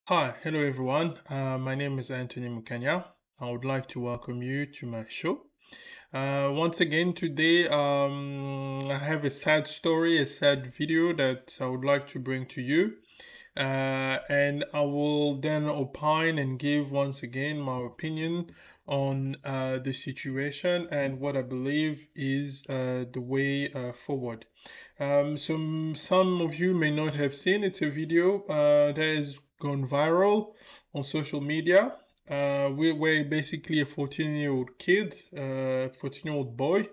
Hi, hello everyone. My name is Anthony Mukanya. I would like to welcome you to my show. Once again, today I have a sad story, a sad video that I would like to bring to you. And I will then opine and give once again my opinion on the situation and what I believe is the way forward. Some of you may not have seen it's a video that has gone viral on social media. Where basically a 14-year-old kid, 14-year-old boy,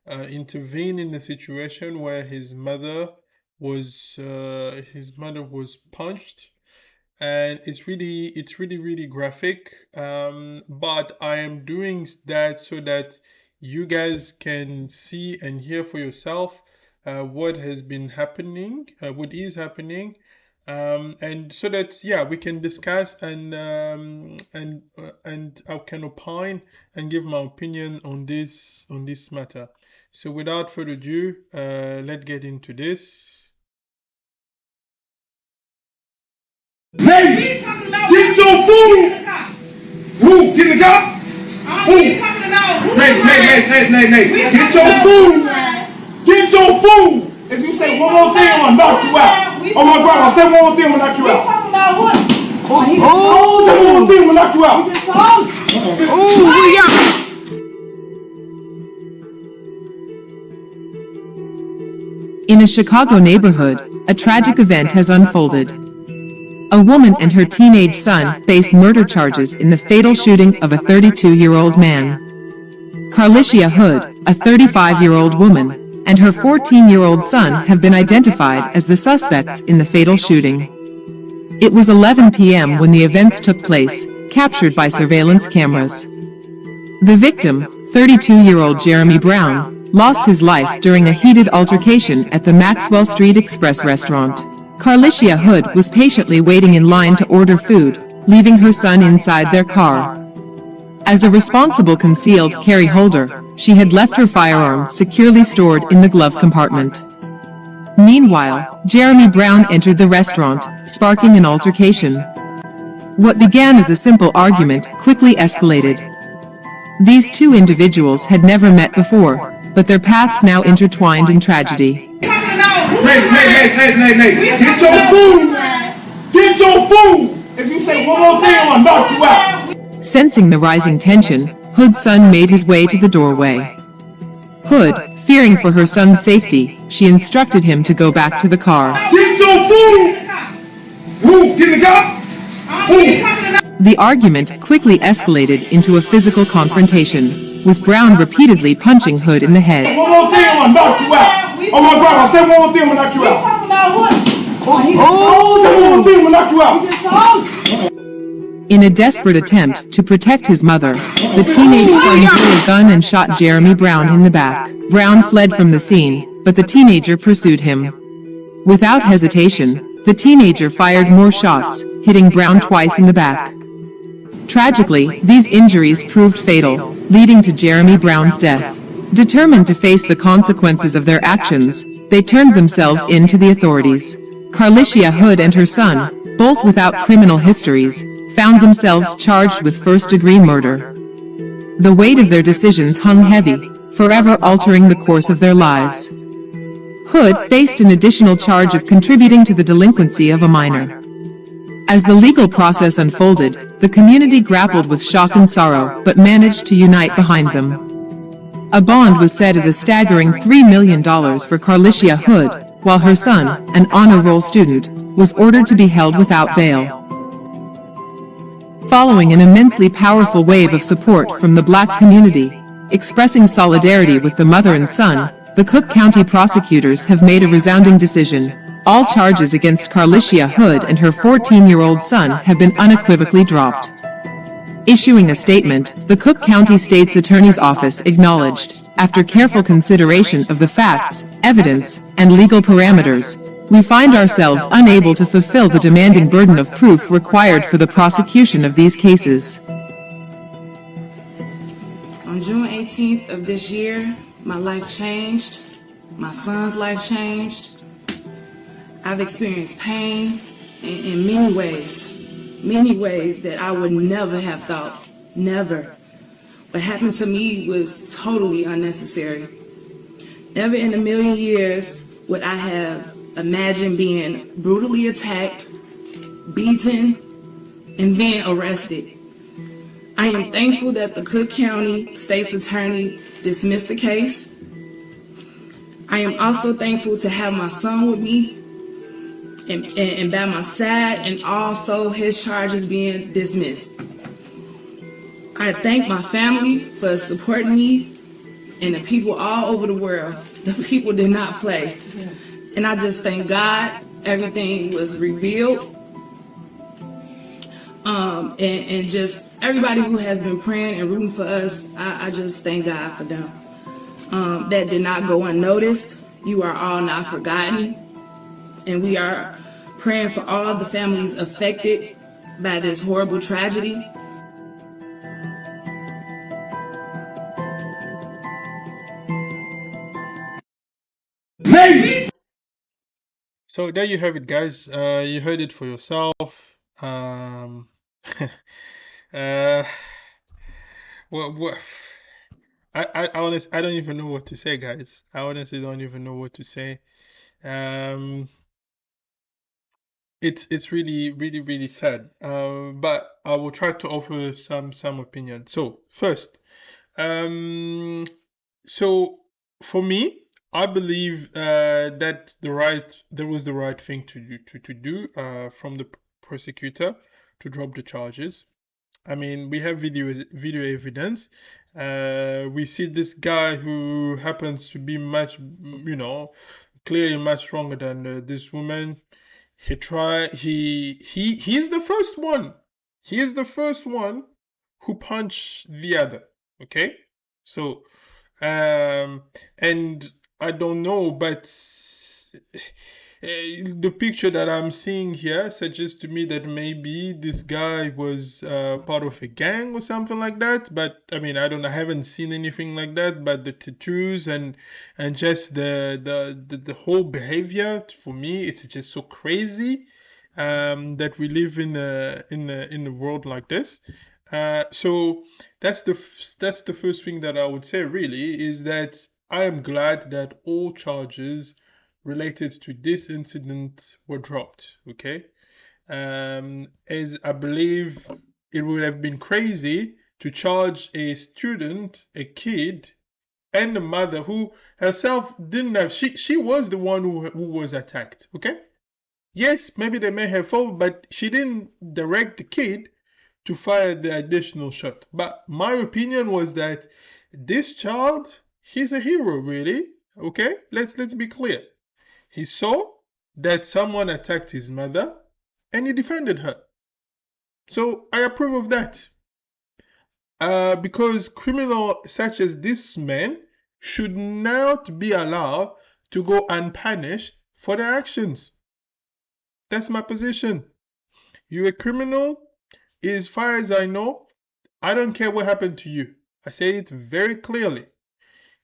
intervened in a situation where his mother was punched, and it's really graphic. But I am doing that so that you guys can see and hear for yourself what has been happening, what is happening, and so that yeah we can discuss and I can opine and give my opinion on this matter. So without further ado, let's get into this. Hey, get your food. Who? Get the cop? Who? Nay. Get your food. Get your food. If you say one more thing, I'm gonna knock you out. Oh my grandma, say one more thing, I'm gonna knock you out. Oh, say one more thing, I'm gonna knock you out. Oh, yeah. In a Chicago neighborhood, a tragic event has unfolded. A woman and her teenage son face murder charges in the fatal shooting of a 32-year-old man. Carlicia Hood, a 35-year-old woman, and her 14-year-old son have been identified as the suspects in the fatal shooting. It was 11 p.m. when the events took place, captured by surveillance cameras. The victim, 32-year-old Jeremy Brown, lost his life during a heated altercation at the Maxwell Street Express restaurant. Carlicia Hood was patiently waiting in line to order food, leaving her son inside their car. As a responsible concealed carry holder, she had left her firearm securely stored in the glove compartment. Meanwhile, Jeremy Brown entered the restaurant, sparking an altercation. What began as a simple argument quickly escalated. These two individuals had never met before, but their paths now intertwined in tragedy. Nay. Get your food. Get your food. If you say one more thing, I'm gonna knock you out. Sensing the rising tension, Hood's son made his way to the doorway. Hood, fearing for her son's safety, she instructed him to go back to the car. Get your food. Who? Get the cop? Who? The argument quickly escalated into a physical confrontation, with Brown repeatedly punching Hood in the head. One more thing, I'm gonna knock you out. Oh my grandma, say one more thing, I'm gonna knock you out. Oh, say one more thing, I'm gonna knock you out. In a desperate attempt to protect his mother, the teenage son drew a gun and shot Jeremy Brown in the back. Brown fled from the scene, but the teenager pursued him. Without hesitation, the teenager fired more shots, hitting Brown twice in the back. Tragically, these injuries proved fatal, leading to Jeremy Brown's death. Determined to face the consequences of their actions, they turned themselves in to the authorities. Carlicia Hood and her son, both without criminal histories, found themselves charged with first-degree murder. The weight of their decisions hung heavy, forever altering the course of their lives. Hood faced an additional charge of contributing to the delinquency of a minor. As the legal process unfolded, the community grappled with shock and sorrow, but managed to unite behind them. A bond was set at a staggering $3 million for Carlicia Hood, while her son, an honor roll student, was ordered to be held without bail. Following an immensely powerful wave of support from the Black community, expressing solidarity with the mother and son, the Cook County prosecutors have made a resounding decision. All charges against Carlicia Hood and her 14-year-old son have been unequivocally dropped. Issuing a statement, the Cook County State's Attorney's Office acknowledged, after careful consideration of the facts, evidence, and legal parameters, we find ourselves unable to fulfill the demanding burden of proof required for the prosecution of these cases. On June 18th of this year, my life changed. My son's life changed. I've experienced pain in many ways. many ways that I would never have thought. Never. What happened to me was totally unnecessary. Never in a million years would I have imagined being brutally attacked, beaten, and then arrested. I am thankful that the Cook County State's Attorney dismissed the case. I am also thankful to have my son with me and by my side, and also his charges being dismissed. I thank my family for supporting me and the people all over the world. The people did not play. And I just thank God everything was revealed. And just everybody who has been praying and rooting for us, I just thank God for them. That did not go unnoticed. You are all not forgotten. And we are praying for all the families affected by this horrible tragedy. Ladies! So there you have it, guys. You heard it for yourself. Um, uh, what? I honestly, I don't even know what to say, guys. I honestly don't even know what to say. Um, it's really, really, really sad. But I will try to offer some opinion. So first, um, so for me, I believe that there was the right thing to do from the prosecutor to drop the charges. I mean, we have video evidence. We see this guy who happens to be much, clearly much stronger than this woman. He's the first one. He is the first one who punched the other. Okay, so um, and I don't know, but the picture that I'm seeing here suggests to me that maybe this guy was part of a gang or something like that. But I mean, I haven't seen anything like that. But the tattoos and just the whole behavior for me, it's just so crazy that we live in a world like this. So that's the first thing that I would say really is that I am glad that all charges related to this incident were dropped. Okay, as I believe it would have been crazy to charge a student, a kid, and a mother who herself didn't have. She was the one who was attacked. Okay, yes, maybe they may have fought, but she didn't direct the kid to fire the additional shot. But my opinion was that this child, he's a hero, really. Okay, let's be clear. He saw that someone attacked his mother and he defended her. So I approve of that. Because criminals such as this man should not be allowed to go unpunished for their actions. That's my position. You're a criminal. As far as I know, I don't care what happened to you. I say it very clearly,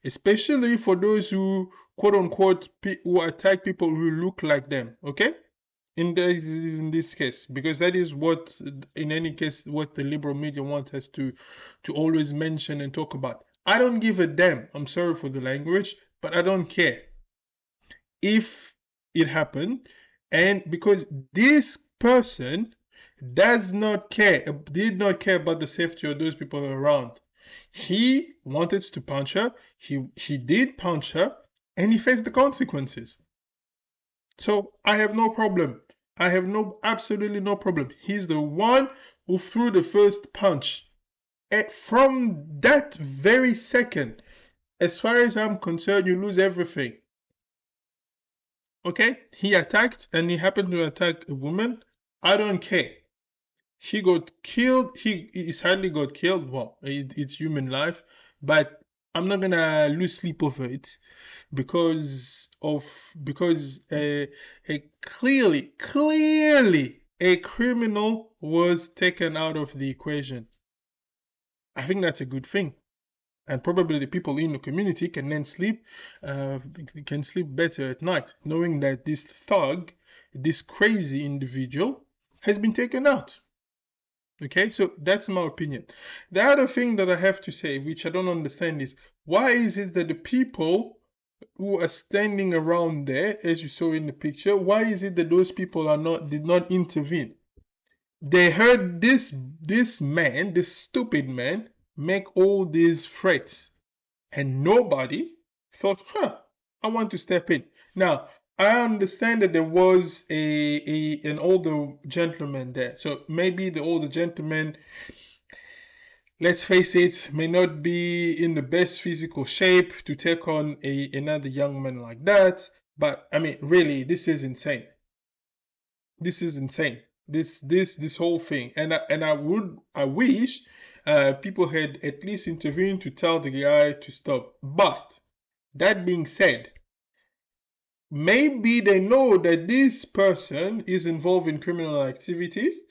especially for those who, quote unquote, who attack people who look like them. Okay? In this case, because that is what, in any case, what the liberal media want us to always mention and talk about. I don't give a damn. I'm sorry for the language, but I don't care if it happened, and because this person did not care about the safety of those people around. He wanted to punch her. He did punch her, and he faced the consequences. So I have no problem. I have absolutely no problem. He's the one who threw the first punch. And from that very second, as far as I'm concerned, you lose everything. Okay? He attacked and he happened to attack a woman. I don't care. He got killed. He sadly got killed. Well, it's human life, but I'm not gonna lose sleep over it because clearly a criminal was taken out of the equation. I think that's a good thing, and probably the people in the community can then sleep better at night, knowing that this thug, this crazy individual, has been taken out. Okay, so that's my opinion. The other thing that I have to say, which I don't understand, is why is it that the people who are standing around there, as you saw in the picture, why is it that those people did not intervene? They heard this man, this stupid man, make all these threats, and nobody thought, I want to step in. Now, I understand that there was an older gentleman there, so maybe the older gentleman, let's face it, may not be in the best physical shape to take on another young man like that. But I mean, really, this is insane. This is insane. This whole thing, and I wish people had at least intervened to tell the guy to stop. But that being said, maybe they know that this person is involved in criminal activities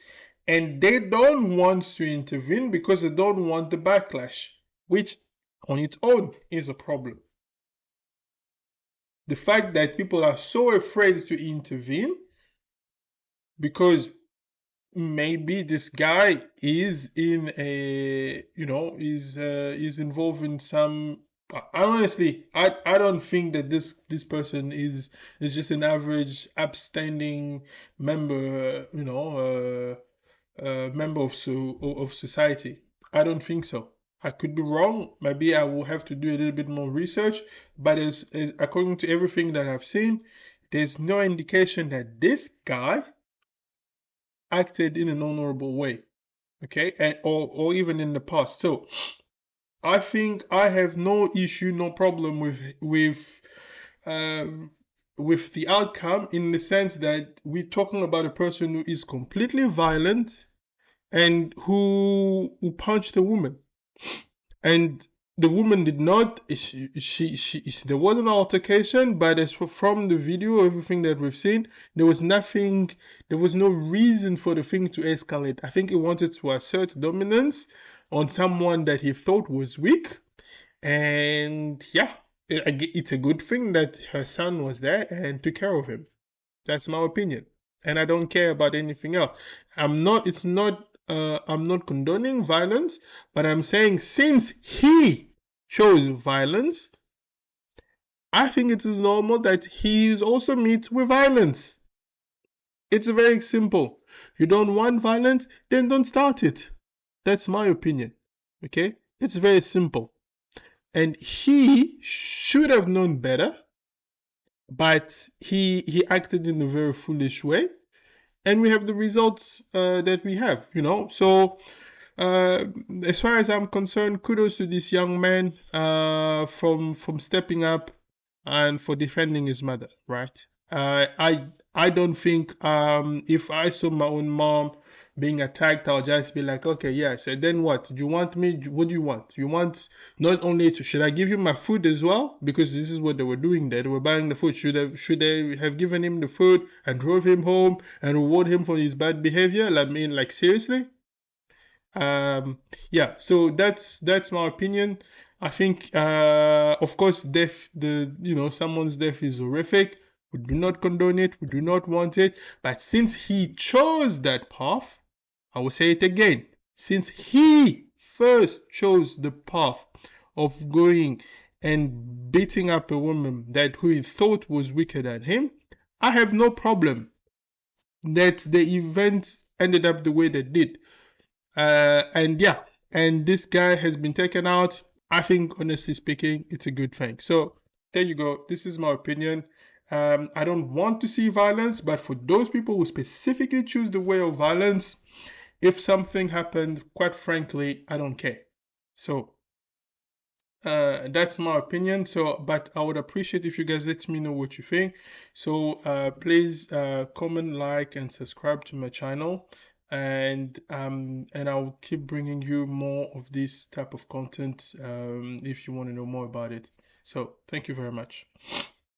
and they don't want to intervene because they don't want the backlash, which on its own is a problem. The fact that people are so afraid to intervene because maybe this guy is in a is involved in some honestly I don't think that this person is just an average upstanding member member of society. I don't think so. I could be wrong. Maybe I will have to do a little bit more research. But as according to everything that I've seen, there's no indication that this guy acted in an honorable way. Okay, and or even in the past. So I think I have no issue, no problem um, with the outcome in the sense that we're talking about a person who is completely violent and who punched a woman, and the woman did not. There was an altercation, but as for from the video, everything that we've seen, there was nothing. There was no reason for the thing to escalate. I think he wanted to assert dominance on someone that he thought was weak, and yeah, it's a good thing that her son was there and took care of him. That's my opinion. And I don't care about anything else. I'm not condoning violence, but I'm saying since he chose violence, I think it is normal that he is also meet with violence. It's very simple. You don't want violence, then don't start it. That's my opinion. Okay? It's very simple. And he should have known better, but he acted in a very foolish way, and we have the results that we have, So, uh, as far as I'm concerned, kudos to this young man from stepping up and for defending his mother, right? I don't think if I saw my own mom being attacked, I'll just be like, okay, yeah. So then what? Do you want me? What do you want? You want not only to should I give you my food as well? Because this is what they were doing there. They were buying the food. Should they have given him the food and drove him home and reward him for his bad behavior? I mean, like seriously? um yeah, so that's my opinion. I think of course death, someone's death is horrific. We do not condone it, we do not want it, but since he chose that path, I will say it again, since he first chose the path of going and beating up a woman that who he thought was weaker than him, I have no problem that the event ended up the way they did. And yeah, and this guy has been taken out. I think, honestly speaking, it's a good thing. So there you go. This is my opinion. I don't want to see violence, but for those people who specifically choose the way of violence, if something happened, quite frankly, I don't care. So that's my opinion. So, but I would appreciate if you guys let me know what you think. So please comment, like, and subscribe to my channel, and I'll keep bringing you more of this type of content if you want to know more about it. So thank you very much.